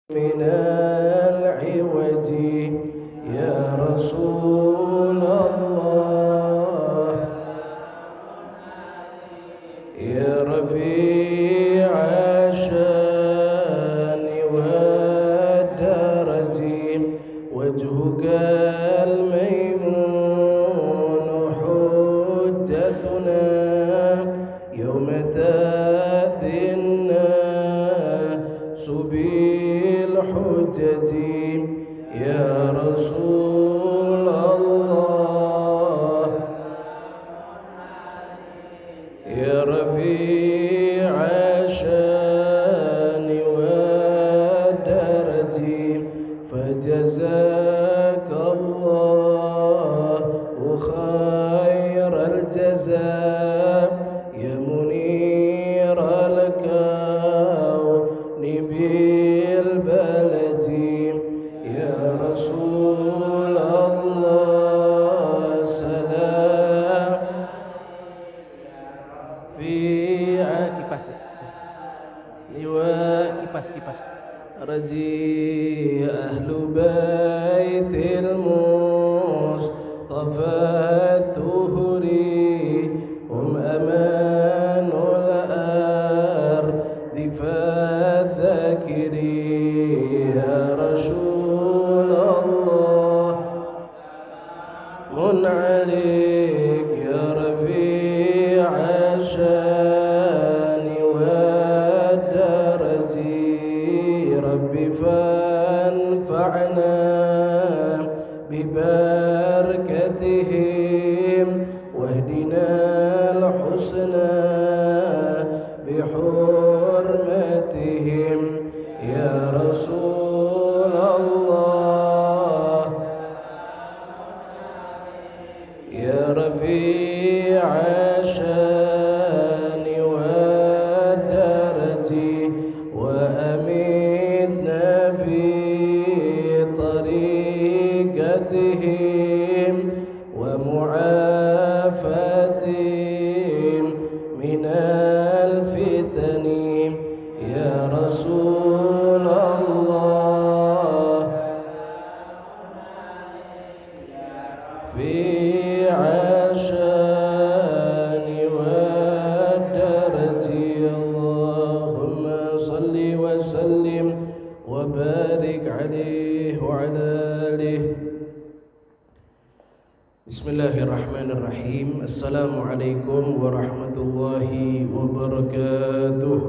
من العوج يا رسول الله يا رفيع الشان والدرج وجهك الميمون حجتنا يوم تأتي الناس بالحجج يا رسول الله يا رفيع الشان والدرج فجزاك الله خير الجزاء يا منير الكون بالبلد يا رسول الله سلام في kipas kipas رجي أهل بيت المصطفى الطهري هم أمان الأرض فالذاكري يا رسول الله من عليك يا رفيع الشان والدرج رب فانفعنا ببركتهم واهدنا الحسنى بحرمتهم يا رسول الله يا رفيع الشان والدرج وأمتنا في طريقتهم ومعافتهم من الفتن يا رسول الله في عشان والدرج اللهم صل وسلم وبارك عليه وعلى آله. بسم الله الرحمن الرحيم. السلام عليكم ورحمة الله وبركاته.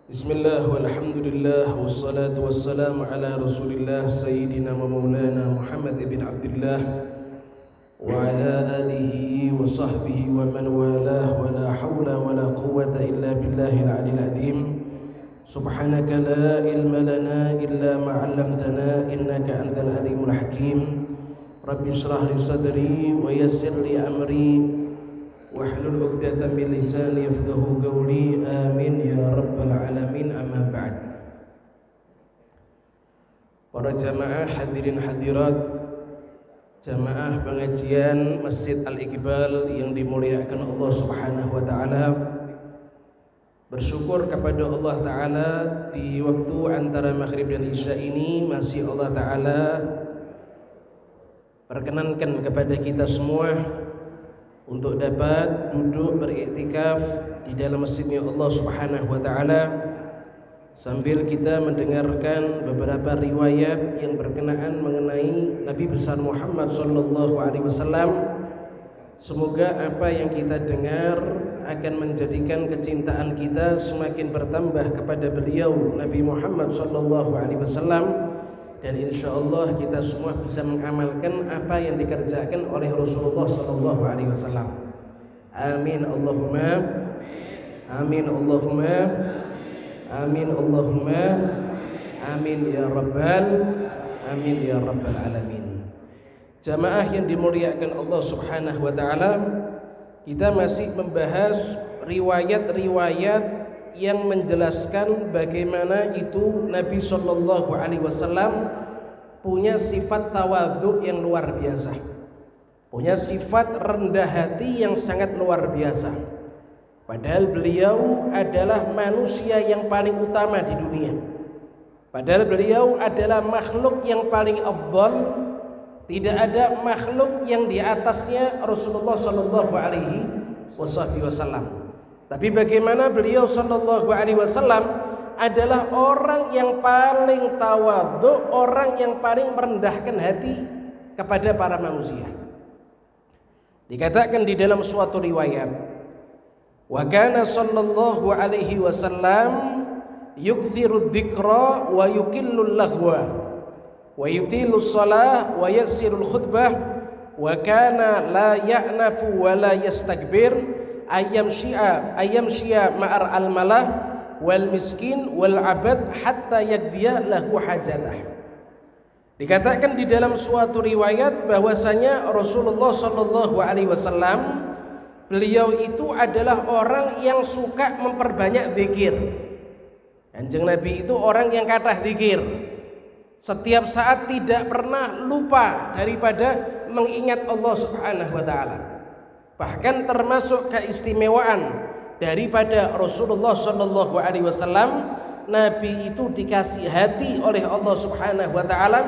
Bismillah walhamdulillah wassalatu wassalamu ala rasulillah sayyidina wa maulana Muhammad ibn Abdullah wa ala alihi wa sahbihi wa man walah wa la hawla wa la quwwata illa billahil aliyil azim. Subhanaka la ilma lana illa ma 'allamtana innaka antal alimul hakim. Rabbi shrah li sadri wa yassir li amri wahlul 'uqdatam min lisani yafqahu qawli amin ya rabbal alamin amma ba'd. Para jamaah hadirin hadirat jamaah pengajian Masjid Al-Iqbal yang dimuliakan Allah Subhanahu wa taala, bersyukur kepada Allah taala di waktu antara maghrib dan isya ini masih Allah taala perkenankan kepada kita semua untuk dapat duduk beriktikaf di dalam masjidnya Allah Subhanahu wa taala sambil kita mendengarkan beberapa riwayat yang berkenaan mengenai Nabi besar Muhammad sallallahu alaihi wasallam. Semoga apa yang kita dengar akan menjadikan kecintaan kita semakin bertambah kepada beliau Nabi Muhammad sallallahu alaihi wasallam, dan insyaallah kita semua bisa mengamalkan apa yang dikerjakan oleh Rasulullah sallallahu alaihi wasallam. Amin Allahumma amin Allahumma amin Allahumma amin ya rabbal alamin. Jamaah yang dimuliakan Allah Subhanahu wa taala, kita masih membahas riwayat-riwayat yang menjelaskan bagaimana itu Nabi sallallahu alaihi wasallam punya sifat tawadhu yang luar biasa, punya sifat rendah hati yang sangat luar biasa. Padahal beliau adalah manusia yang paling utama di dunia. Padahal beliau adalah makhluk yang paling afdal. Tidak ada makhluk yang di atasnya Rasulullah sallallahu alaihi wasallam. Tapi bagaimana beliau sallallahu alaihi wasallam adalah orang yang paling tawadhu, orang yang paling merendahkan hati kepada para manusia. Dikatakan di dalam suatu riwayat, wa kana sallallahu alaihi wasallam yukthiru dzikra wa yuqillu lahwa wa yutilu shalah wa yaksirul khutbah wa kana la ya'nafu wa la yastakbir ayyamshi'a ma'ar al-malah wal miskin wal abad hatta yakbiya lahu hajatah. Dikatakan di dalam suatu riwayat bahwasanya Rasulullah sallallahu alaihi wasallam beliau itu adalah orang yang suka memperbanyak zikir. Kanjeng Nabi itu orang yang kathah zikir. Setiap saat tidak pernah lupa daripada mengingat Allah Subhanahu wa taala. Bahkan termasuk keistimewaan daripada Rasulullah sallallahu alaihi wasallam, Nabi itu dikasih hati oleh Allah Subhanahu wa taala,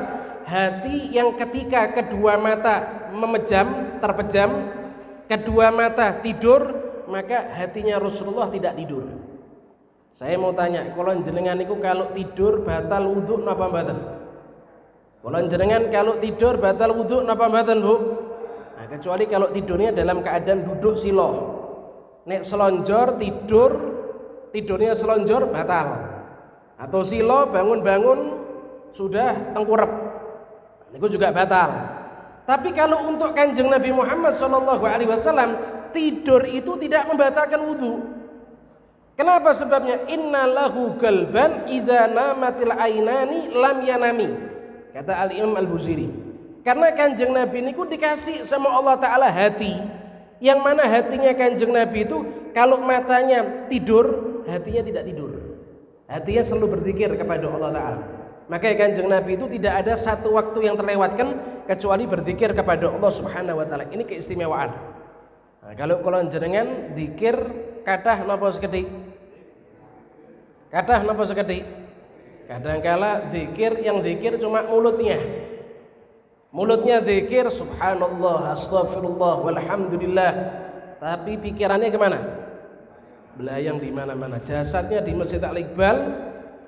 hati yang ketika kedua mata terpejam, kedua mata tidur, maka hatinya Rasulullah tidak tidur. Saya mau tanya, kalau jenengan itu kalau tidur batal wudu napa mboten? Kalau jenengan kalau tidur batal wudu napa mboten, Bu? Nah, kecuali kalau tidurnya dalam keadaan duduk silo. Nek selonjor tidurnya selonjor batal. Atau silo bangun-bangun sudah tengkurap, itu juga batal. Tapi kalau untuk Kanjeng Nabi Muhammad SAW, tidur itu tidak membatalkan wudu. Kenapa sebabnya? Inna lahu qalban idza namatil ainani lam yanami, kata Al-Imam Al-Buziri. Karena Kanjeng Nabi ini dikasih sama Allah Ta'ala hati, yang mana hatinya Kanjeng Nabi itu kalau matanya tidur, hatinya tidak tidur. Hatinya selalu berzikir kepada Allah Ta'ala. Maka Kanjeng Nabi itu tidak ada satu waktu yang terlewatkan kecuali berzikir kepada Allah Subhanahu wa taala. Ini keistimewaan. Nah, kalau jenengan zikir kathah napa sekedhik? Kathah napa sekedhik? Kadangkala yang zikir cuma mulutnya. Mulutnya zikir subhanallah, astagfirullah, walhamdulillah. Tapi pikirannya kemana? Belayang di mana-mana. Jasadnya di Masjid Al-Iqbal,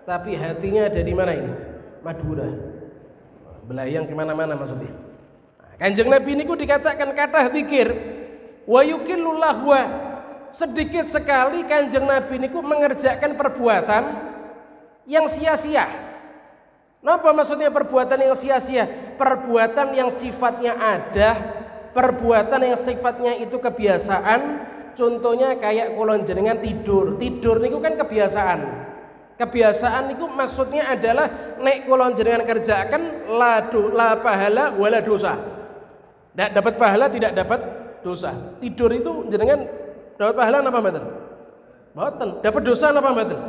tapi hatinya ada di mana ini? Madura. Belayang ke mana-mana maksudnya. Nah, Kanjeng Nabi ini dikatakan kathah zikir, wa yuqillu lahwa. Sedikit sekali Kanjeng Nabi ini mengerjakan perbuatan yang sia-sia. Napa maksudnya perbuatan yang sia-sia? Perbuatan yang sifatnya ada, perbuatan yang sifatnya itu kebiasaan. Contohnya kayak kulon jenengan tidur niku kan kebiasaan. Kebiasaan niku maksudnya adalah nek kulon jenengan kerjakan la pahala wala dosa. Tidak dapat pahala, tidak dapat dosa. Tidur itu jenengan dapat pahala napa mboten? Mboten. Dapat dosa napa mboten?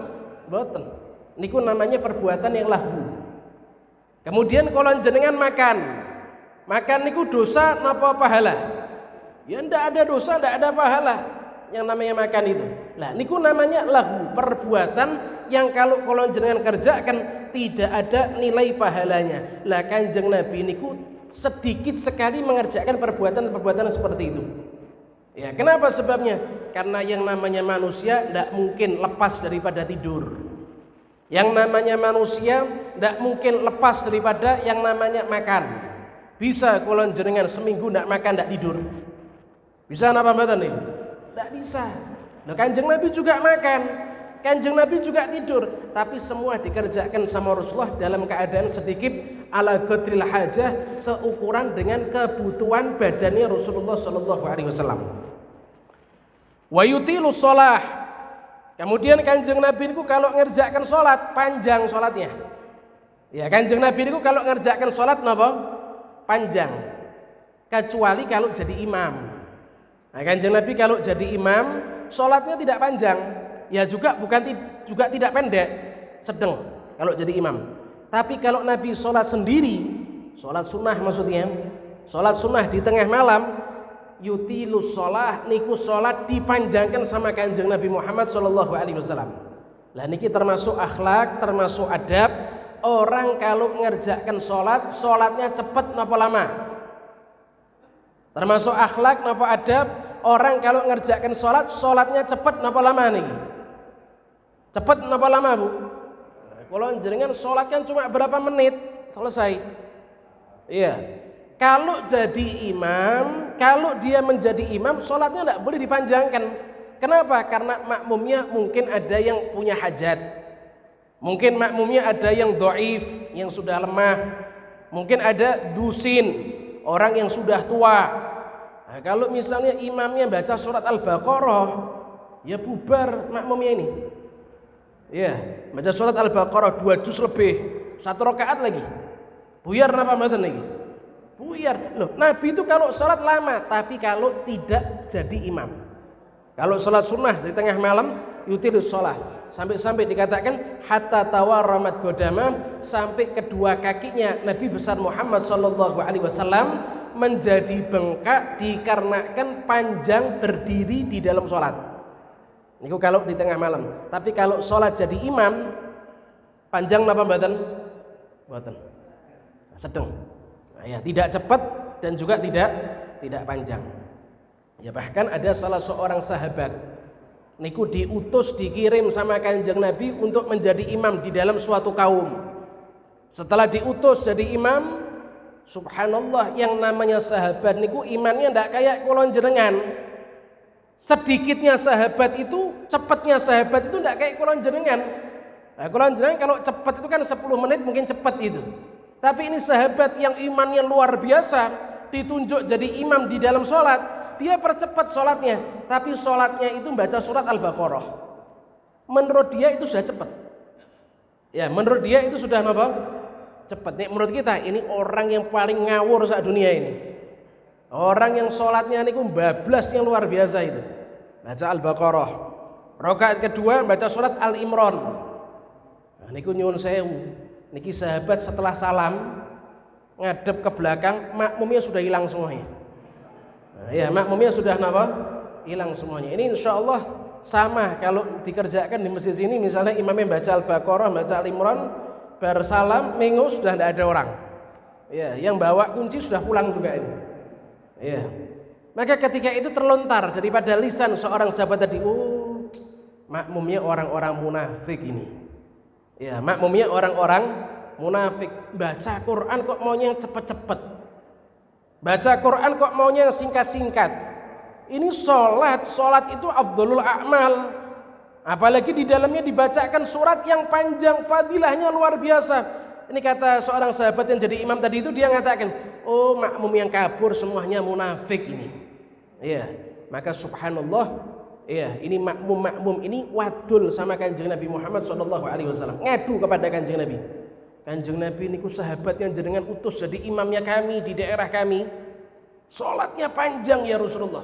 Mboten. Niku namanya perbuatan yang lahu. Kemudian kulon jenengan makan niku dosa napa pahala? Ya ndak ada dosa, ndak ada pahala yang namanya makan itu. Nah, niku namanya lahu, perbuatan yang kalau jenengan kerjakan tidak ada nilai pahalanya. Lah Kanjeng Nabi niku sedikit sekali mengerjakan perbuatan-perbuatan seperti itu. Ya, kenapa sebabnya? Karena yang namanya manusia ndak mungkin lepas daripada tidur. Yang namanya manusia ndak mungkin lepas daripada yang namanya makan. Bisa kalau jenengan seminggu ndak makan, ndak tidur. Bisa napa mboten nih? Tidak bisa. Nah, Kanjeng Nabi juga makan, Kanjeng Nabi juga tidur, tapi semua dikerjakan sama Rasulullah dalam keadaan sedikit ala qadril hajah, seukuran dengan kebutuhan badannya Rasulullah sallallahu alaihi wasallam. Wa yutilu shalah. Kemudian Kanjeng Nabi itu kalau ngerjakan salat panjang salatnya. Ya, Kanjeng Nabi itu kalau ngerjakan salat napa? Panjang. Kecuali kalau jadi imam. Nah, Kanjeng Nabi kalau jadi imam, sholatnya tidak panjang, ya juga tidak pendek, sedang kalau jadi imam. Tapi kalau Nabi sholat sendiri, sholat sunnah maksudnya, sholat sunnah di tengah malam, yutilus shalah niku salat dipanjangkan sama Kanjeng Nabi Muhammad sallallahu alaihi wasallam. Lah niki termasuk akhlak, termasuk adab. Orang kalau ngerjakan salatnya cepet napa lama? Termasuk akhlak napa adab. Orang kalau ngerjakan salatnya cepet napa lama niki? Cepet napa lama, Bu? Kalau jenengan salat kan cuma berapa menit selesai. Iya. Kalau jadi imam, kalau dia menjadi imam, sholatnya tidak boleh dipanjangkan. Kenapa? Karena makmumnya mungkin ada yang punya hajat. Mungkin makmumnya ada yang dhaif, yang sudah lemah. Mungkin ada dusin, orang yang sudah tua. Nah, kalau misalnya imamnya baca surat Al-Baqarah, ya bubar makmumnya ini. Ya, baca surat Al-Baqarah 2 juz lebih, 1 rakaat lagi. Buyar napa mboten niki? Buyar. Loh, Nabi itu kalau sholat lama, tapi kalau tidak jadi imam. Kalau sholat sunnah di tengah malam, yutirus sholat. Sampai dikatakan hatta tawarramat godama, sampai kedua kakinya Nabi besar Muhammad sallallahu alaihi wasallam menjadi bengkak dikarenakan panjang berdiri di dalam sholat. Niku kalau di tengah malam. Tapi kalau sholat jadi imam, panjang napa mboten? Mboten. Sedang. Ya, tidak cepat dan juga tidak panjang. Ya, bahkan ada salah seorang sahabat niku diutus dikirim sama Kanjeng Nabi untuk menjadi imam di dalam suatu kaum. Setelah diutus jadi imam, subhanallah, yang namanya sahabat niku imannya ndak kayak kula jenengan. Sedikitnya sahabat itu, cepatnya sahabat itu ndak kayak kula jenengan. Nah, kula jenengan kalau cepat itu kan 10 menit mungkin cepat itu. Tapi ini sahabat yang imannya luar biasa, ditunjuk jadi imam di dalam sholat, dia percepat sholatnya. Tapi sholatnya itu baca surat Al-Baqarah. Menurut dia itu sudah cepat. Ya, menurut dia itu sudah apa? Cepat. Nih, menurut kita ini orang yang paling ngawur saat dunia ini. Orang yang sholatnya ini bablas yang luar biasa itu. Baca Al-Baqarah. Rakaat kedua baca surat Al-Imran. Nah, niku nyuwun sewu. Niki sahabat setelah salam ngadep ke belakang, makmumnya sudah hilang semuanya. Nah, ya, makmumnya sudah apa? Hilang semuanya. Ini insya Allah sama kalau dikerjakan di masjid sini, misalnya imamnya baca Al-Baqarah, baca Al-Imran, bersalam, minggu sudah tidak ada orang. Ya, yang bawa kunci sudah pulang juga ini. Ya. Maka ketika itu terlontar daripada lisan seorang sahabat tadi, oh, makmumnya orang-orang munafik ini. Ya, makmumnya orang-orang munafik. Baca Quran kok maunya yang cepat-cepat. Baca Quran kok maunya yang singkat-singkat. Ini sholat itu afdhalul a'mal. Apalagi di dalamnya dibacakan surat yang panjang, fadilahnya luar biasa. Ini kata seorang sahabat yang jadi imam tadi itu, dia mengatakan, oh, makmum yang kabur semuanya munafik ini. Ya, maka subhanallah. Iya, ini makmum ini wadul sama Kanjeng Nabi Muhammad sallallahu alaihi wasallam. Ngadu kepada Kanjeng Nabi. Kanjeng Nabi niku sahabat yang jenengan utus jadi imamnya kami di daerah kami. Salatnya panjang ya Rasulullah.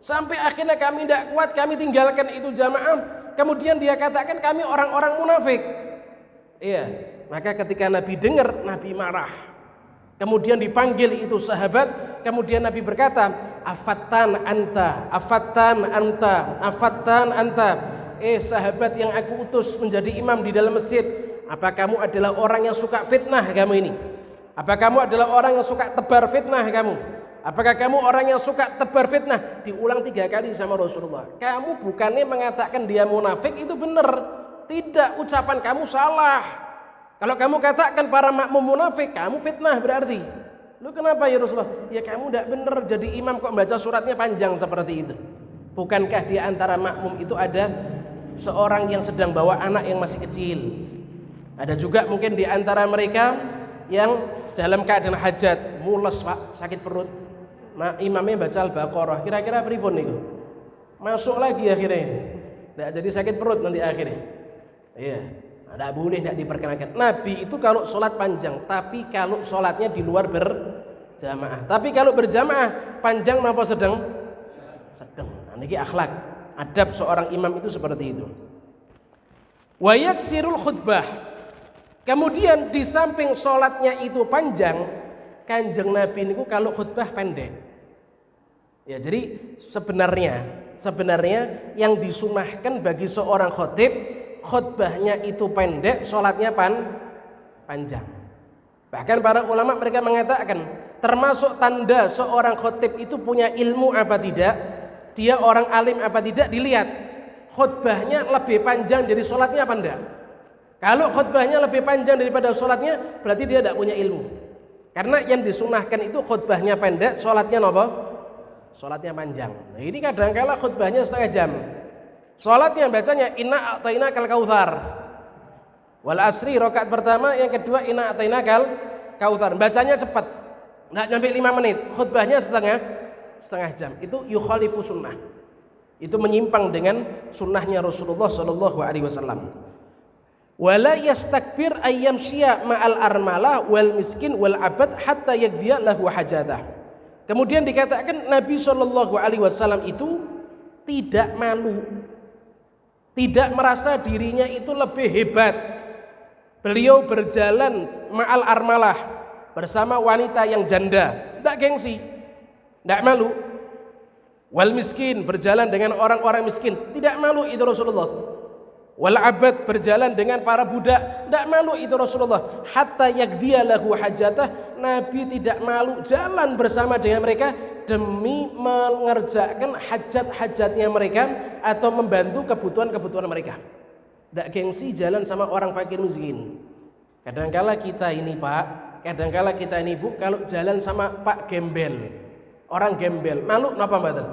Sampai akhirnya kami tidak kuat, kami tinggalkan itu jamaah. Kemudian dia katakan kami orang-orang munafik. Iya, maka ketika Nabi dengar, Nabi marah. Kemudian dipanggil itu sahabat, kemudian Nabi berkata, afattan anta, afattan anta, afattan anta. Sahabat yang aku utus menjadi imam di dalam masjid, apa kamu adalah orang yang suka fitnah kamu ini? Apa kamu adalah orang yang suka tebar fitnah kamu? Apakah kamu orang yang suka tebar fitnah? Diulang 3 kali sama Rasulullah. Kamu bukannya mengatakan dia munafik, itu benar. Tidak, ucapan kamu salah. Kalau kamu katakan para makmum munafik, kamu fitnah berarti. Lu kenapa ya Rasulullah? Ya kamu tidak benar jadi imam kok baca suratnya panjang seperti itu. Bukankah di antara makmum itu ada seorang yang sedang bawa anak yang masih kecil? Ada juga mungkin di antara mereka yang dalam keadaan hajat, mules Pak, sakit perut. Nah, imamnya baca Al-Baqarah. Kira-kira pripun niku? Masuk lagi akhirnya ini. Tidak jadi sakit perut nanti akhirnya. Iya. Tidak boleh, tidak diperkenankan. Nabi itu kalau sholat panjang, tapi kalau sholatnya di luar berjamaah. Tapi kalau berjamaah panjang apa sedang? Sedang. Nah, ini akhlak, adab seorang imam itu seperti itu. Wa yaksirul khutbah. Kemudian di samping sholatnya itu panjang, Kanjeng Nabi niku kalau khutbah pendek. Ya, jadi sebenarnya yang disunahkan bagi seorang khotib, khutbahnya itu pendek, sholatnya panjang. Bahkan para ulama mereka mengatakan termasuk tanda seorang khotib itu punya ilmu apa tidak, dia orang alim apa tidak, dilihat khutbahnya lebih panjang dari sholatnya apa enggak. Kalau khutbahnya lebih panjang daripada sholatnya, berarti dia tidak punya ilmu. Karena yang disunahkan itu khutbahnya pendek, sholatnya apa? Sholatnya panjang. Nah, ini kadang-kala khutbahnya setengah jam. Sholatnya bacanya inna a'tainakal kautsar. Wal asri rakaat pertama, yang kedua inna a'tainakal kautsar. Bacanya cepat. Enggak nyampe 5 menit. Khutbahnya setengah jam. Itu yukhalifu sunnah. Itu menyimpang dengan sunnahnya Rasulullah sallallahu alaihi wasallam. Wala yastakbir ayyamshiya ma'al armalah wal miskin wal abad hatta yaqdiya lahu hajatah. Kemudian dikatakan Nabi sallallahu alaihi wasallam itu tidak malu, tidak merasa dirinya itu lebih hebat. Beliau berjalan ma'al armalah, bersama wanita yang janda, tidak gengsi, tidak malu. Wal miskin, berjalan dengan orang-orang miskin, tidak malu itu Rasulullah. Wal abad, berjalan dengan para budak, tidak malu itu Rasulullah. Hatta yaqdiya lahu hajatah, Nabi tidak malu jalan bersama dengan mereka demi mengerjakan hajat-hajatnya mereka atau membantu kebutuhan-kebutuhan mereka. Tidak gengsi jalan sama orang fakir miskin. Kadangkala kita ini Pak, kadangkala kita ini Bu, kalau jalan sama Pak gembel, orang gembel, malu napa mboten?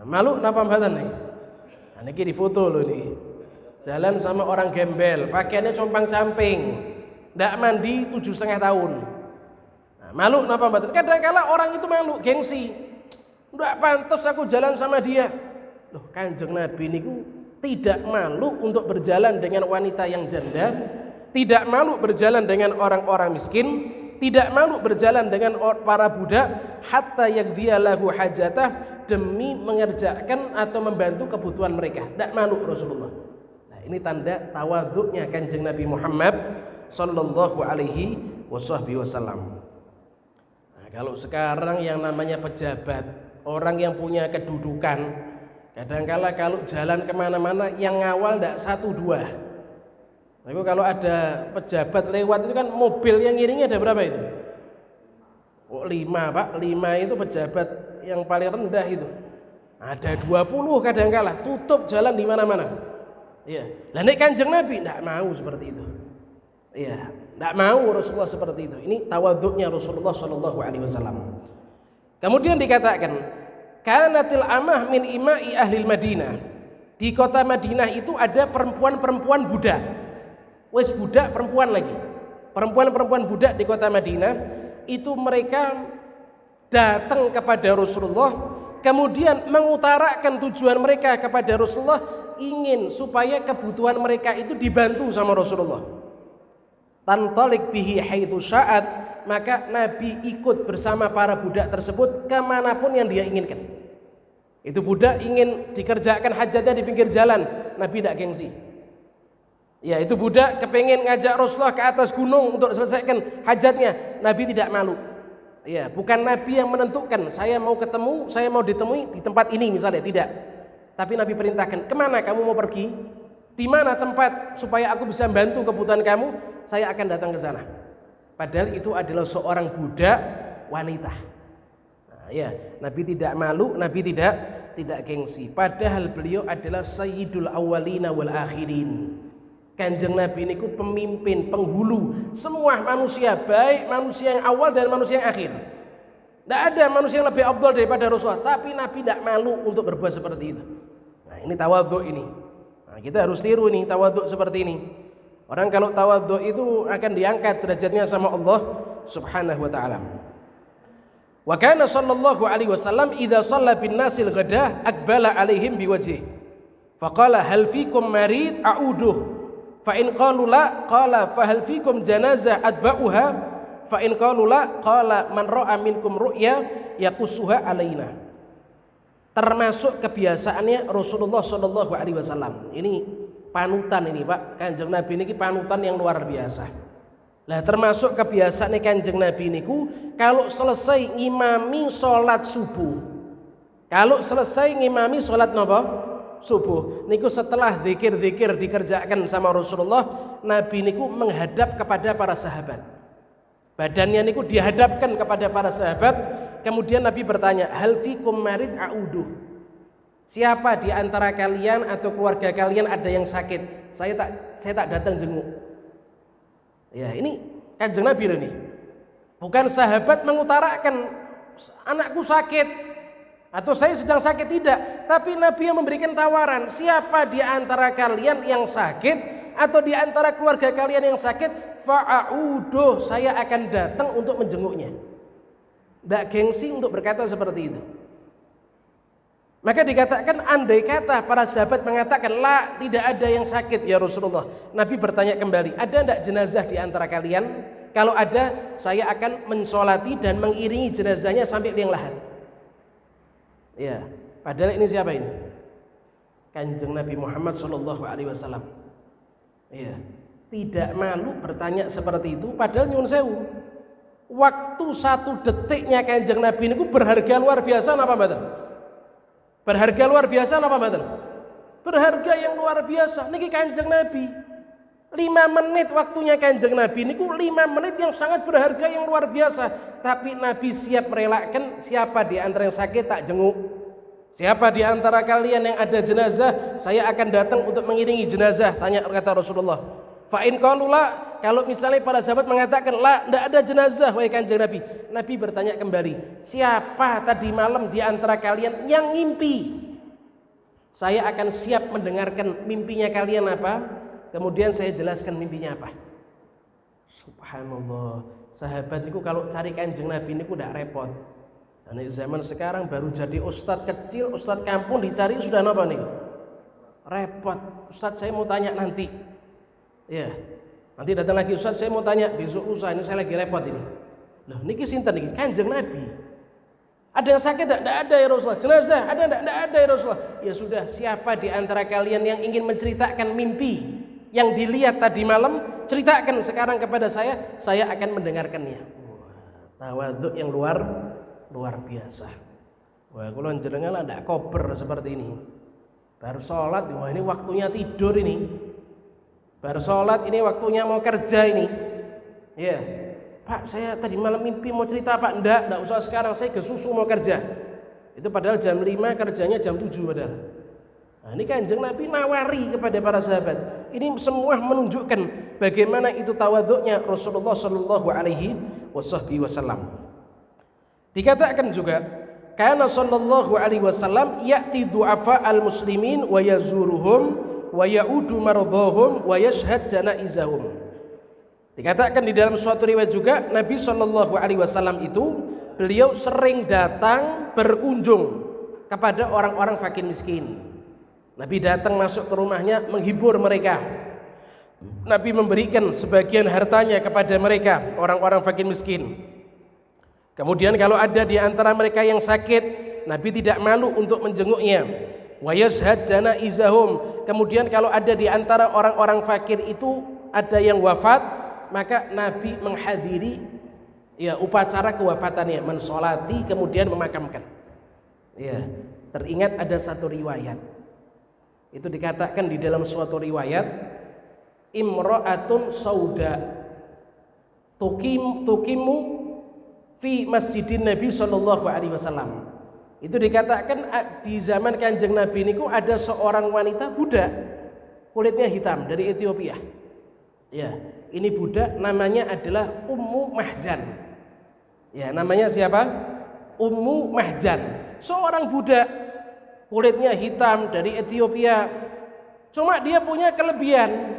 Malu napa mboten nih? Nah, ini di foto loh nih. Jalan sama orang gembel, pakaiannya compang-camping, tidak mandi 7,5 tahun. Nah, malu napa mboten? Kadang-kala orang itu malu, gengsi. Tidak pantas aku jalan sama dia. Loh, Kanjeng Nabi niku tidak malu untuk berjalan dengan wanita yang janda, tidak malu berjalan dengan orang-orang miskin, tidak malu berjalan dengan para budak, hatta yaqdiya lahu hajatah, demi mengerjakan atau membantu kebutuhan mereka. Tidak malu Rasulullah. Nah, ini tanda tawadhu'nya Kanjeng Nabi Muhammad sallallahu alaihi wasallam. Nah, kalau sekarang yang namanya pejabat, orang yang punya kedudukan, kadangkala kalau jalan kemana-mana yang ngawal tidak 1-2. Nah, kalau ada pejabat lewat itu kan mobil yang ngiringi ada berapa itu? Oh, 5 Pak, 5 itu pejabat yang paling rendah itu. Ada 20 kadangkala tutup jalan di mana-mana. Iya. Lah nek Kanjeng Nabi enggak mau seperti itu. Iya, enggak mau Rasulullah seperti itu. Ini tawadhu'nya Rasulullah sallallahu alaihi wasallam. Kemudian dikatakan, kanatil amah min imai ahli Madinah. Di kota Madinah itu ada perempuan-perempuan budak. Wes budak perempuan lagi. Perempuan-perempuan budak di kota Madinah itu mereka datang kepada Rasulullah, kemudian mengutarakan tujuan mereka kepada Rasulullah, ingin supaya kebutuhan mereka itu dibantu sama Rasulullah. Tantalik bihi haitsu sya'at, maka Nabi ikut bersama para budak tersebut kemanapun yang dia inginkan. Itu budak ingin dikerjakan hajatnya di pinggir jalan, Nabi tidak gengsi. Ya, itu budak kepengen ngajak Rasulullah ke atas gunung untuk selesaikan hajatnya, Nabi tidak malu. Ya, bukan Nabi yang menentukan saya mau ketemu, saya mau ditemui di tempat ini misalnya, tidak. Tapi Nabi perintahkan, kemana kamu mau pergi? Di mana tempat supaya aku bisa bantu kebutuhan kamu? Saya akan datang ke sana. Padahal itu adalah seorang budak wanita. Nah, ya, Nabi tidak malu, Nabi tidak gengsi. Padahal beliau adalah sayyidul awwalina wal akhirin. Kanjeng Nabi ini pemimpin, penghulu semua manusia, baik manusia yang awal dan manusia yang akhir. Tidak ada manusia yang lebih afdal daripada Rasulullah, tapi Nabi tidak malu untuk berbuat seperti itu. Nah, ini tawadhu ini. Nah, kita harus tiru nih tawadhu seperti ini. Orang kalau tawadhu itu akan diangkat derajatnya sama Allah Subhanahu wa taala. Wa kana sallallahu alaihi wasallam idza shalla bin nasil ghadah aqbala alaihim biwajhi. Faqala hal fikum marid a'uduh. Fa in qalu la qala fa hal fikum janazah atba'uha fa in qalu la qala man ra'a minkum ru'ya yaqussuha alaina. Termasuk kebiasaannya Rasulullah sallallahu alaihi wasallam. Ini panutan ini Pak, Kanjeng Nabi ini panutan yang luar biasa. Lah termasuk kebiasaan Kanjeng Nabi niku kalau selesai ngimami sholat subuh. Kalau selesai ngimami sholat napa? Subuh. Niku setelah zikir-zikir dikerjakan sama Rasulullah, Nabi niku menghadap kepada para sahabat. Badannya niku dihadapkan kepada para sahabat. Kemudian Nabi bertanya, hal fikum marid a'udu. Siapa di antara kalian atau keluarga kalian ada yang sakit? Saya tak datang jenguk. Ya, ini Kanjeng Nabi ini. Bukan sahabat mengutarakan anakku sakit atau saya sedang sakit, tidak, tapi Nabi yang memberikan tawaran, siapa di antara kalian yang sakit atau di antara keluarga kalian yang sakit, fa'auduh, saya akan datang untuk menjenguknya. Tidak gengsi untuk berkata seperti itu. Maka dikatakan andai kata para sahabat mengatakan la, tidak ada yang sakit ya Rasulullah, Nabi bertanya kembali, ada tidak jenazah di antara kalian? Kalau ada, saya akan mensolati dan mengiringi jenazahnya sampai liang lahat. Ya, padahal ini siapa ini? Kanjeng Nabi Muhammad SAW. Ya, tidak malu bertanya seperti itu. Padahal nyuwun sewu, waktu 1 detiknya Kanjeng Nabi ini berharga luar biasa, apa mboten? Berharga luar biasa apa mboten? Berharga yang luar biasa. Niki Kanjeng Nabi 5 menit waktunya Kanjeng Nabi niku 5 menit yang sangat berharga yang luar biasa. Tapi Nabi siap merelakan, siapa di antara yang sakit tak jenguk. Siapa di antara kalian yang ada jenazah, saya akan datang untuk mengiringi jenazah. Tanya, kata Rasulullah. Fa in qalu la, kalau misalnya para sahabat mengatakan la, tidak ada jenazah wahai Kanjeng Nabi. Nabi bertanya kembali, siapa tadi malam di antara kalian yang ngimpi? Saya akan siap mendengarkan mimpinya kalian apa, kemudian saya jelaskan mimpinya apa. Subhanallah, sahabat itu kalau cari Kanjeng Nabi ini tidak repot. Dan zaman sekarang baru jadi ustadz kecil, ustadz kampung dicari sudah apa nih? Repot. Ustadz saya mau tanya nanti. Ya, nanti datang lagi, Ustaz saya mau tanya besok lusa, ini saya lagi repot ini. Loh, niki sinten niki? Kanjeng Nabi. Ada yang sakit tidak? Tidak ada ya Rasulullah. Jenazah ada tidak? Tidak ada ya Rasulullah. Ya sudah, siapa di antara kalian yang ingin menceritakan mimpi yang dilihat tadi malam, ceritakan sekarang kepada saya akan mendengarkannya. Tawadhu yang luar biasa. Wah, kalau jenengan ada kober seperti ini. Baru sholat, wah ini waktunya tidur ini. Baru sholat ini waktunya mau kerja ini. Ya, Pak saya tadi malam mimpi mau cerita Pak. Enggak usah sekarang, saya ke susu mau kerja. Itu padahal jam 5 kerjanya jam 7 padahal. Nah, ini Kanjeng Nabi nawari kepada para sahabat. Ini semua menunjukkan bagaimana itu tawadhu'nya Rasulullah Shallallahu Alaihi Wasallam. Dikatakan juga, karena Shallallahu Alaihi Wasallam ya'ti du'afa al-muslimin wa yazuruhum wa ya'udu mardhahum wa yashhad janaizahum. Dikatakan di dalam suatu riwayat juga, Nabi Shallallahu Alaihi Wasallam itu beliau sering datang berkunjung kepada orang-orang fakir miskin. Nabi datang masuk ke rumahnya menghibur mereka. Nabi memberikan sebagian hartanya kepada mereka, orang-orang fakir miskin. Kemudian kalau ada di antara mereka yang sakit, Nabi tidak malu untuk menjenguknya. Wa yashhad janaizahum. Kemudian kalau ada di antara orang-orang fakir itu ada yang wafat, maka Nabi menghadiri ya upacara kewafatannya, mensolati kemudian memakamkan. Ya, teringat ada satu riwayat. Itu dikatakan di dalam suatu riwayat, imra'atun sauda tukimu fi masjidin Nabi sallallahu alaihi wasallam. Itu dikatakan di zaman Kanjeng Nabi niku ada seorang wanita budak kulitnya hitam dari Ethiopia. Ya, ini budak namanya adalah Ummu Mahjan. Ya, namanya siapa? Ummu Mahjan. Seorang budak kulitnya hitam dari Ethiopia. Cuma dia punya kelebihan.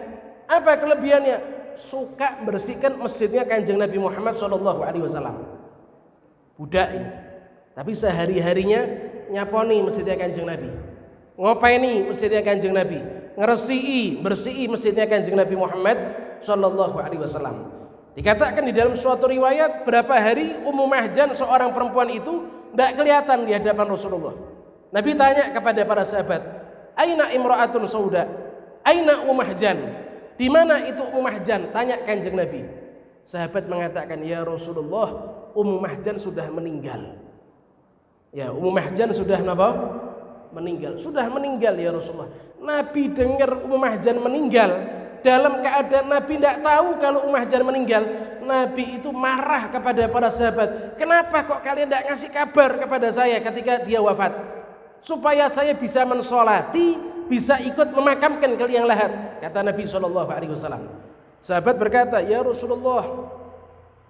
Apa kelebihannya? Suka bersihkan masjidnya Kanjeng Nabi Muhammad SAW. Budak ini. Tapi sehari-harinya nyaponi masjidnya Kanjeng Nabi. Ngopaini masjidnya Kanjeng Nabi. Bersih masjidnya Kanjeng Nabi Muhammad SAW. Dikatakan di dalam suatu riwayat, berapa hari Ummu Mahjan seorang perempuan itu tidak kelihatan di hadapan Rasulullah. Nabi tanya kepada para sahabat, aina imra'atun sauda, aina Ummu Mahjan, di mana itu Ummu Mahjan? Tanya Kanjeng Nabi. Sahabat mengatakan, ya Rasulullah, Ummu Mahjan sudah meninggal. Ya, Ummu Mahjan sudah apa? Meninggal. Sudah meninggal ya Rasulullah. Nabi dengar Ummu Mahjan meninggal, dalam keadaan Nabi tidak tahu kalau Ummu Mahjan meninggal. Nabi itu marah kepada para sahabat. Kenapa kok kalian tidak ngasih kabar kepada saya ketika dia wafat? Supaya saya bisa mensolati, bisa ikut memakamkan ke liang lahat, kata Nabi SAW. Sahabat berkata, ya Rasulullah,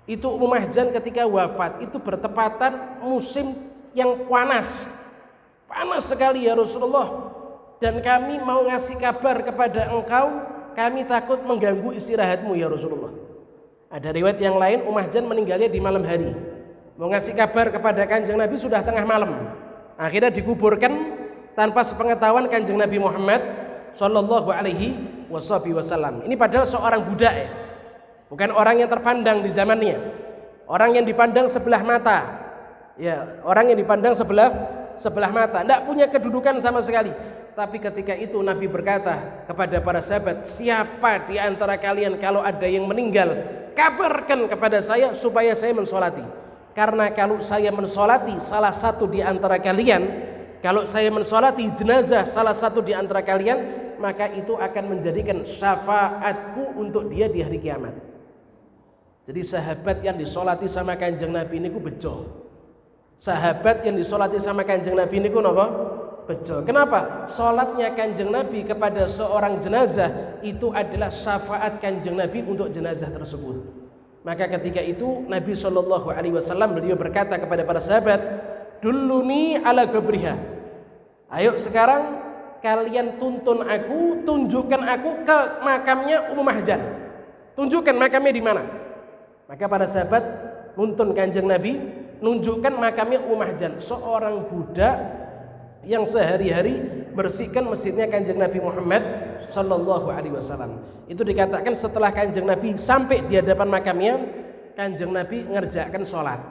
itu Ummu Mahjan ketika wafat itu bertepatan musim yang panas sekali ya Rasulullah, dan kami mau ngasih kabar kepada engkau, kami takut mengganggu istirahatmu ya Rasulullah. Ada riwayat yang lain Ummu Mahjan meninggalnya di malam hari, mau ngasih kabar kepada Kanjeng Nabi sudah tengah malam. Akhirnya dikuburkan tanpa sepengetahuan Kanjeng Nabi Muhammad Sallallahu Alaihi Wasallam. Ini padahal seorang budak ya, bukan orang yang terpandang di zamannya, orang yang dipandang sebelah mata, ya, orang yang dipandang sebelah mata, tidak punya kedudukan sama sekali. Tapi ketika itu Nabi berkata kepada para sahabat, siapa di antara kalian kalau ada yang meninggal, kabarkan kepada saya supaya saya mensolati. Karena kalau saya mensolati salah satu di antara kalian, kalau saya mensolati jenazah salah satu di antara kalian, maka itu akan menjadikan syafaatku untuk dia di hari kiamat. Jadi sahabat yang disolati sama Kanjeng Nabi ini ku bejo. Sahabat yang disolati sama Kanjeng Nabi ini ku napa? Bejo. Kenapa? Solatnya Kanjeng Nabi kepada seorang jenazah itu adalah syafaat Kanjeng Nabi untuk jenazah tersebut. Maka ketika itu Nabi SAW beliau berkata kepada para sahabat, Dulluni ala qabriha. Ayo sekarang kalian tuntun aku, tunjukkan aku ke makamnya Ummu Mahjan. Tunjukkan makamnya di mana. Maka para sahabat nuntun Kanjeng Nabi, nunjukkan makamnya Ummu Mahjan, seorang budak yang sehari-hari bersihkan masjidnya Kanjeng Nabi Muhammad Sallallahu Alaihi Wasallam. Itu dikatakan setelah Kanjeng Nabi sampai di hadapan makamnya, Kanjeng Nabi ngerjakan sholat.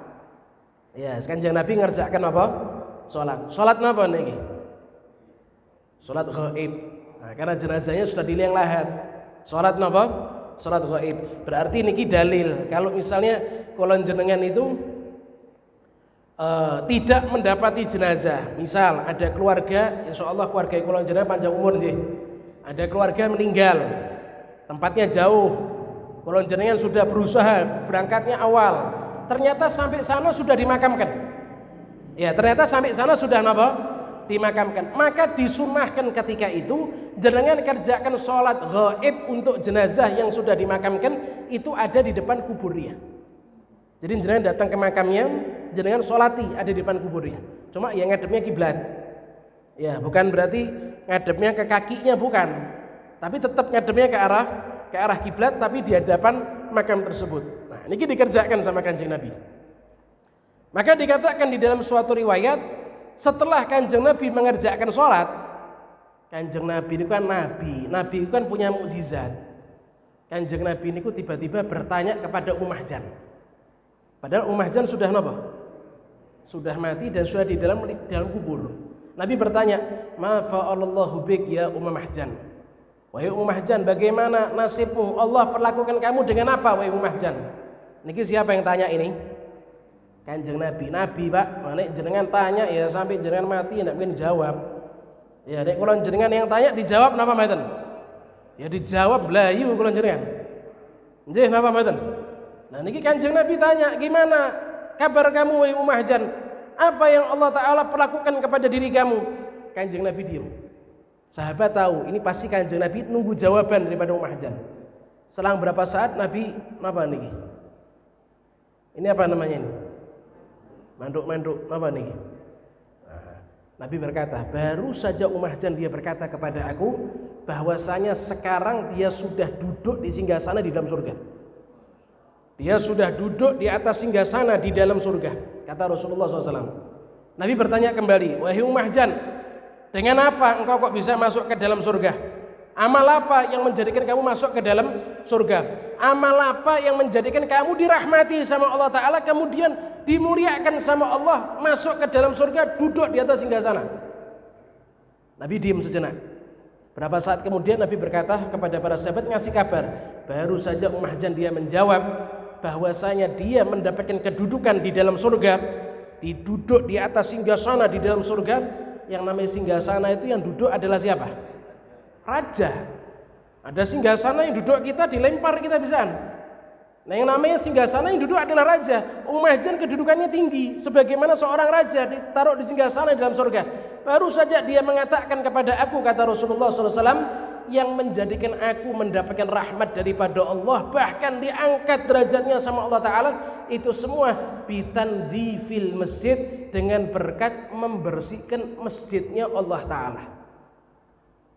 Ya, Kanjeng Nabi ngerjakan apa? Sholat. Sholat apa nih? Sholat ghaib. Nah, karena jenazahnya sudah di liang lahat. Sholat apa? Sholat ghaib. Berarti niki dalil kalau misalnya kolon jenengan itu tidak mendapati jenazah. Misal ada keluarga, insya Allah keluarga kolon jenazah panjang umur nih. Ada keluarga meninggal, tempatnya jauh, kolon jenengan sudah berusaha berangkatnya awal, ternyata sampai sana sudah dimakamkan. Ya, ternyata sampai sana sudah apa? Dimakamkan. Maka disunahkan ketika itu jenengan kerjakan sholat ghaib untuk jenazah yang sudah dimakamkan, itu ada di depan kuburnya. Jadi jenengan datang ke makamnya, jenengan sholati ada di depan kuburnya. Cuma yang ngadepnya kiblat. Ya, bukan berarti ngadepnya ke kakinya, bukan. Tapi tetap ngadepnya ke arah kiblat, tapi di hadapan makam tersebut. Nah, ini dikerjakan sama Kanjeng Nabi. Maka dikatakan di dalam suatu riwayat, setelah Kanjeng Nabi mengerjakan sholat, Kanjeng Nabi ini kan Nabi itu kan punya mukjizat. Kanjeng Nabi ini tiba-tiba bertanya kepada Ummu Mahjan. Padahal Ummu Mahjan sudah apa? Sudah mati dan sudah di dalam kubur. Nabi bertanya, ma fa'alallahu bik ya Ummu Mahjan. Wahai Ummu Mahjan, bagaimana nasibmu? Allah perlakukan kamu dengan apa, wahai Ummu Mahjan? Niki siapa yang tanya ini? Kanjeng Nabi. Nabi, Pak. Mana jenengan tanya ya sampai jenengan mati enggak mungkin jawab. Ya, nek kula jenengan yang tanya dijawab napa mboten? Ya dijawab blayu kula jenengan. Nggih napa mboten? Nah niki Kanjeng Nabi tanya, gimana kabar kamu wahai Ummu Mahjan? Apa yang Allah Ta'ala perlakukan kepada diri kamu? Kanjeng Nabi diam. Sahabat tahu ini pasti Kanjeng Nabi nunggu jawaban daripada Ummu Mahjan. Selang berapa saat Nabi apa niki? Ini apa namanya ini? Manduk-manduk apa niki? Nah, Nabi berkata, baru saja Ummu Mahjan dia berkata kepada aku bahwasanya sekarang dia sudah duduk di singgasana di dalam surga. Dia sudah duduk di atas singgasana di dalam surga, kata Rasulullah SAW. Nabi bertanya kembali, wahai Ummu Mahjan, dengan apa engkau kok bisa masuk ke dalam surga? Amal apa yang menjadikan kamu masuk ke dalam surga? Amal apa yang menjadikan kamu dirahmati sama Allah Ta'ala, kemudian dimuliakan sama Allah, masuk ke dalam surga, duduk di atas singgasana? Nabi diam sejenak. Berapa saat kemudian Nabi berkata kepada para sahabat, ngasih kabar. Baru saja Ummu Mahjan dia menjawab bahwasanya dia mendapatkan kedudukan di dalam surga, diduduk di atas singgasana di dalam surga. Yang namanya singgasana itu yang duduk adalah siapa? Raja. Ada singgasana yang duduk kita dilempar kita bisaan. Nah yang namanya singgasana yang duduk adalah raja. Mahjan kedudukannya tinggi, sebagaimana seorang raja ditaruh di singgasana di dalam surga. Baru saja dia mengatakan kepada aku, kata Rasulullah SAW, yang menjadikan aku mendapatkan rahmat daripada Allah, bahkan diangkat derajatnya sama Allah Ta'ala, itu semua bitandhifil masjid, dengan berkat membersihkan masjidnya Allah Ta'ala.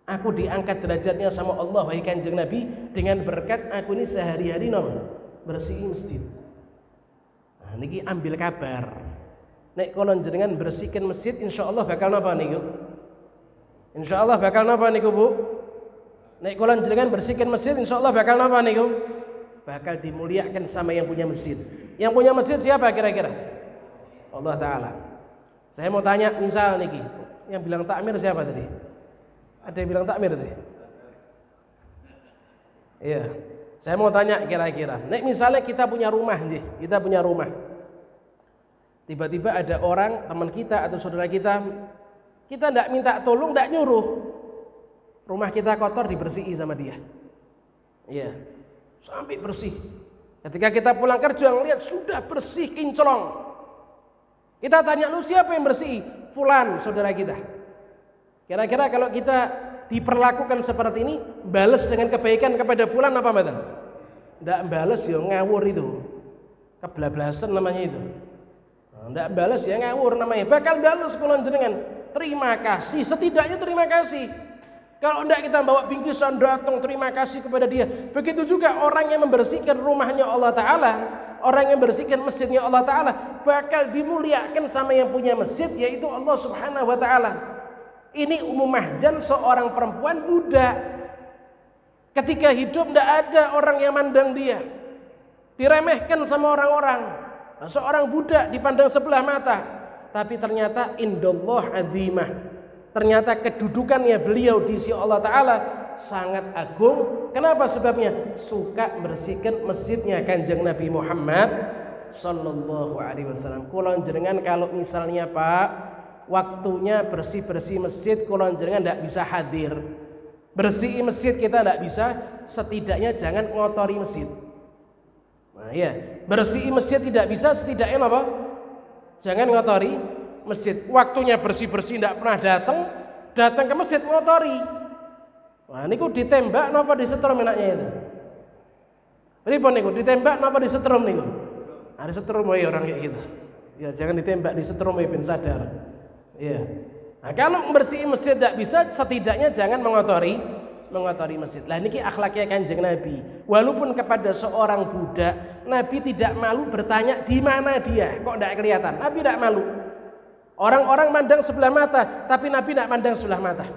Aku diangkat derajatnya sama Allah, wahai Kanjeng Nabi, dengan berkat aku ini sehari-hari bersih masjid. Nah, niki ambil kabar. Nek kolon jenengan bersihkan masjid, insyaallah bakal napa niku? Insyaallah bakal napa niku, Bu? Nek kolon jenengan bersihkan masjid, insyaallah bakal napa niku? Bakal dimuliakan sama yang punya masjid. Yang punya masjid siapa kira-kira? Allah Ta'ala. Saya mau tanya, misal niki, yang bilang takmir siapa tadi? Ada yang bilang takmir tadi? Iya. Saya mau tanya kira-kira, nek misalnya kita punya rumah nih, kita punya rumah. Tiba-tiba ada orang, teman kita atau saudara kita tidak minta tolong, tidak nyuruh. Rumah kita kotor, dibersihi sama dia. Iya. Sampai bersih. Ketika kita pulang kerja ngelihat sudah bersih kinclong. Kita tanya, lu siapa yang bersih? Fulan, saudara kita. Kira-kira kalau kita diperlakukan seperti ini, balas dengan kebaikan kepada fulan apa mboten? Ndak balas ya ngawur itu. Keblablasan namanya itu. Ndak balas ya ngawur namanya. Bakal balas kula jenengan. Terima kasih, setidaknya terima kasih. Kalau ndak kita bawa bingkisan datang terima kasih kepada dia. Begitu juga orang yang membersihkan rumahnya Allah Ta'ala, orang yang membersihkan masjidnya Allah Ta'ala, bakal dimuliakan sama yang punya masjid, yaitu Allah Subhanahu wa Ta'ala. Ini Ummu Mahjan, seorang perempuan budak. Ketika hidup tidak ada orang yang mandang dia, diremehkan sama orang-orang. Nah, seorang budak dipandang sebelah mata, tapi ternyata indallah azimah. Ternyata kedudukannya beliau di sisi Allah Ta'ala sangat agung. Kenapa sebabnya? Suka bersihkan masjidnya Kanjeng Nabi Muhammad Sallallahu Alaihi Wasallam. Kulon jenengan kalau misalnya Pak, waktunya bersih-bersih masjid, kulon jenengan tidak bisa hadir. Bersih masjid kita tidak bisa, setidaknya jangan ngotori masjid. Nah ya, bersih masjid tidak bisa, setidaknya apa? Jangan ngotori masjid. Waktunya bersih-bersih tidak pernah datang ke masjid ngotori. Wah niku ditembak napa disetrum enaknya itu? Pripun niku ditembak napa disetrum niku? Ada setrum wae orang kayak gitu. Ya jangan ditembak, disetrum wae ben sadar. Iya. Nah, kalau membersih masjid tidak bisa, setidaknya jangan mengotori masjid. Lah niki akhlaknya Kanjeng Nabi. Walaupun kepada seorang budak, Nabi tidak malu bertanya di mana dia, kok tidak kelihatan. Nabi tidak malu. Orang-orang mandang sebelah mata, tapi Nabi tidak mandang sebelah mata.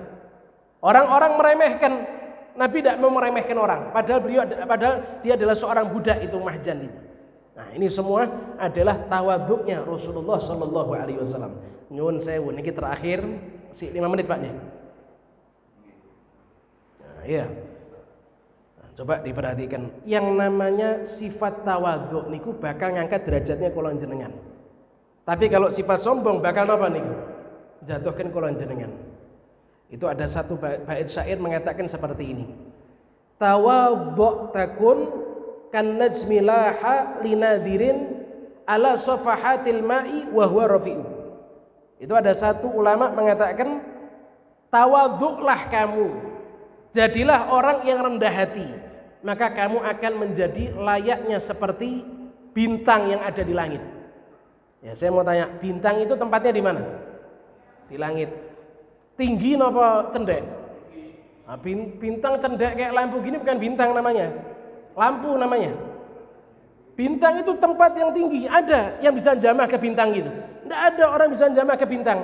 Orang-orang meremehkan, Nabi tidak mau meremehkan orang. Padahal dia adalah seorang budak itu Mahjan itu. Nah ini semua adalah tawaduknya Rasulullah Sallallahu Alaihi Wasallam. Nyuwun sewu, niki terakhir, masih 5 menit Pak nih. Nah, iya. Nah, coba diperhatikan, yang namanya sifat tawaduk niku bakal ngangkat derajatnya kula jenengan. Tapi kalau sifat sombong bakal napa niku? Jatuhkan kula jenengan. Itu ada satu bait syair mengatakan seperti ini. Tawaduk takun kan najmilaha linadirin ala safahatil ma'i wa huwa rafi'u. Itu ada satu ulama mengatakan, tawaduklah kamu, jadilah orang yang rendah hati, maka kamu akan menjadi layaknya seperti bintang yang ada di langit. Ya, saya mau tanya, bintang itu tempatnya di mana? Di langit. Tinggi napa cendek? Nah, bintang cendek kayak lampu gini bukan bintang namanya, lampu namanya. Bintang itu tempat yang tinggi, ada yang bisa jamah ke bintang gitu. Tidak ada orang bisa jamah ke bintang.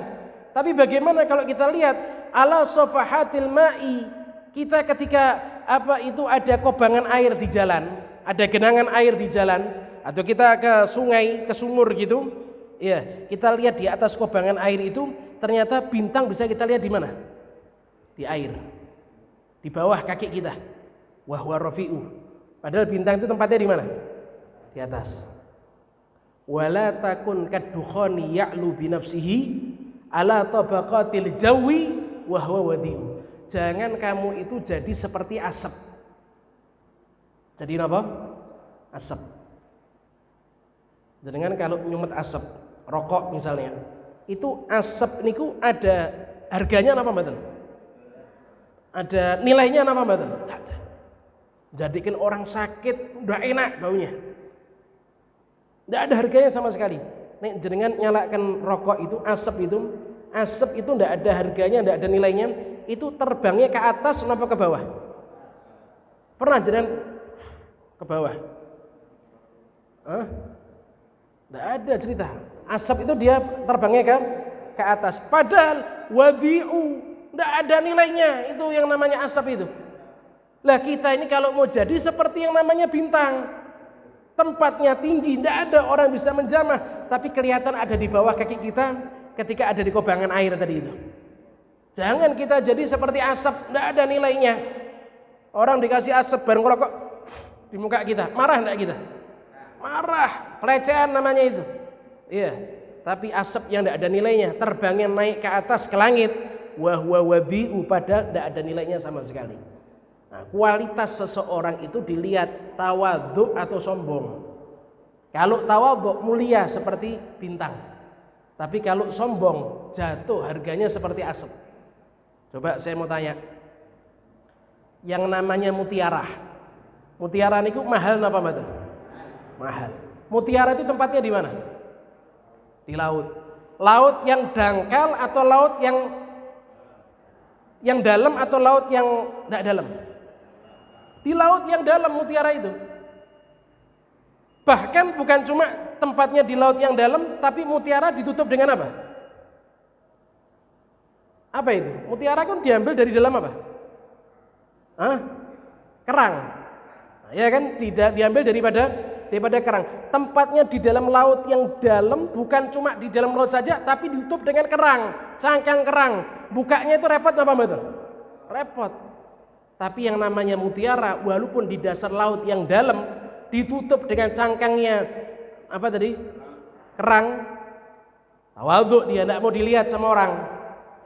Tapi bagaimana kalau kita lihat ala safahatil ma'i, kita ketika ada kobangan air di jalan, ada genangan air di jalan, atau kita ke sungai, ke sumur gitu, ya kita lihat di atas kobangan air itu ternyata bintang bisa kita lihat di mana? Di air, di bawah kaki kita. Wa huwa rafi'u. Padahal bintang itu tempatnya di mana? di atas. Wala takun kaddukhani ya'lu bi nafsihi ala tabaqatil jawi wa huwa wadi'u. Jangan kamu itu jadi seperti asap. Jadi apa? Asap. Jangan kalau nyumet asap, rokok misalnya, itu asap niku ada harganya apa mboten? Ada nilainya apa mboten? Tidak ada. Jadikan orang sakit udah enak baunya. Tidak ada harganya sama sekali. Nek jenengan nyalakan rokok itu, asap itu tidak ada harganya, tidak ada nilainya. Itu terbangnya ke atas apa ke bawah? Pernah jenengan ke bawah? Tidak ada cerita. Asap itu dia terbangnya ke atas. Padahal wadi'u, tidak ada nilainya. Itu yang namanya asap itu. Lah kita ini kalau mau jadi seperti yang namanya bintang, tempatnya tinggi, tidak ada orang bisa menjamah, tapi kelihatan ada di bawah kaki kita ketika ada di kobangan air tadi itu. Jangan kita jadi seperti asap, tidak ada nilainya. Orang dikasih asap bareng rokok di muka kita, marah tidak kita? Marah, pelecehan namanya itu. Iya, tapi asap yang tidak ada nilainya, terbangnya naik ke atas ke langit, wa huwa wadi'u, padahal tidak ada nilainya sama sekali. Nah, kualitas seseorang itu dilihat tawadhu atau sombong. Kalau tawadhu mulia seperti bintang, tapi kalau sombong jatuh harganya seperti asap. Coba saya mau tanya, yang namanya mutiara niku mahal napa mboten? Mahal. Mutiara itu tempatnya di mana? Di laut. Laut yang dangkal atau laut yang dalam atau laut yang tidak dalam? Di laut yang dalam mutiara itu. Bahkan bukan cuma tempatnya di laut yang dalam, tapi mutiara ditutup dengan apa? Apa itu? Mutiara kan diambil dari dalam apa? Kerang. Nah, ya kan, tidak diambil daripada kerang. Tempatnya di dalam laut yang dalam, bukan cuma di dalam laut saja, tapi ditutup dengan kerang, cangkang kerang. Bukanya itu repot apa betul? Repot. Tapi yang namanya mutiara, walaupun di dasar laut yang dalam, ditutup dengan cangkangnya apa tadi? Kerang. Tawadhu, dia tidak mau dilihat sama orang.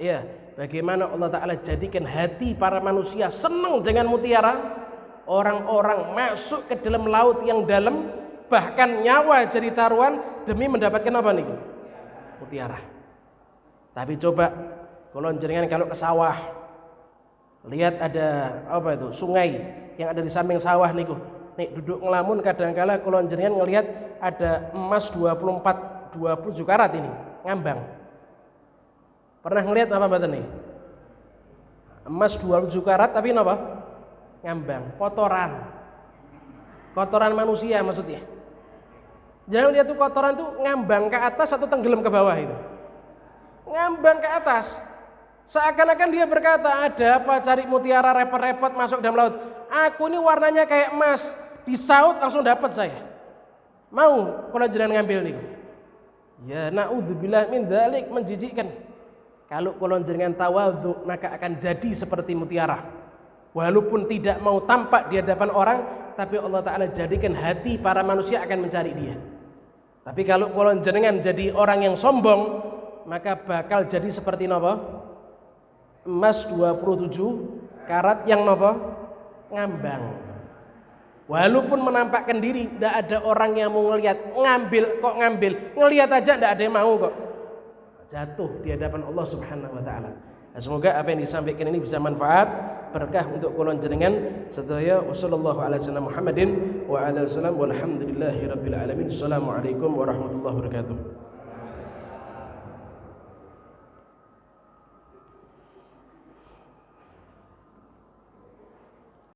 Ya, bagaimana Allah Ta'ala jadikan hati para manusia senang dengan mutiara. Orang-orang masuk ke dalam laut yang dalam, bahkan nyawa jadi taruhan demi mendapatkan apa nih? Mutiara. Tapi coba kalau jenengan kalau ke sawah, lihat ada apa itu? Sungai yang ada di samping sawah niku. Nih duduk ngelamun kadang-kala kalau jenengan ngelihat ada emas 27 karat ini ngambang. Pernah ngelihat apa mboten nih? Emas 27 karat tapi napa? Ngambang, kotoran manusia maksudnya. Jangan lihat tuh kotoran tuh ngambang ke atas atau tenggelam ke bawah itu. Ngambang ke atas. Seakan-akan dia berkata, ada apa cari mutiara repot-repot masuk dalam laut. Aku ini warnanya kayak emas, disaut langsung dapat saya. Mau kalau jenengan ngambil nih. Ya naudzubillah min dzalik, menjijikkan. Kalau jenengan tawadhu maka akan jadi seperti mutiara. Walaupun tidak mau tampak di hadapan orang, tapi Allah Ta'ala jadikan hati para manusia akan mencari dia. Tapi kalau jenengan jadi orang yang sombong, maka bakal jadi seperti napa? Emas 27 karat yang napa? Ngambang. Walaupun menampakkan diri, tidak ada orang yang mau ngelihat, ngambil, ngelihat aja tidak ada yang mau kok. Jatuh di hadapan Allah Subhanahu wa Ta'ala. Nah, semoga apa yang disampaikan ini bisa manfaat, berkah untuk kula jenengan sedaya. Wassallallahu ala sayyidina Muhammadin wa ala sallam walhamdulillahi rabbil alamin. Assalamualaikum warahmatullahi wabarakatuh.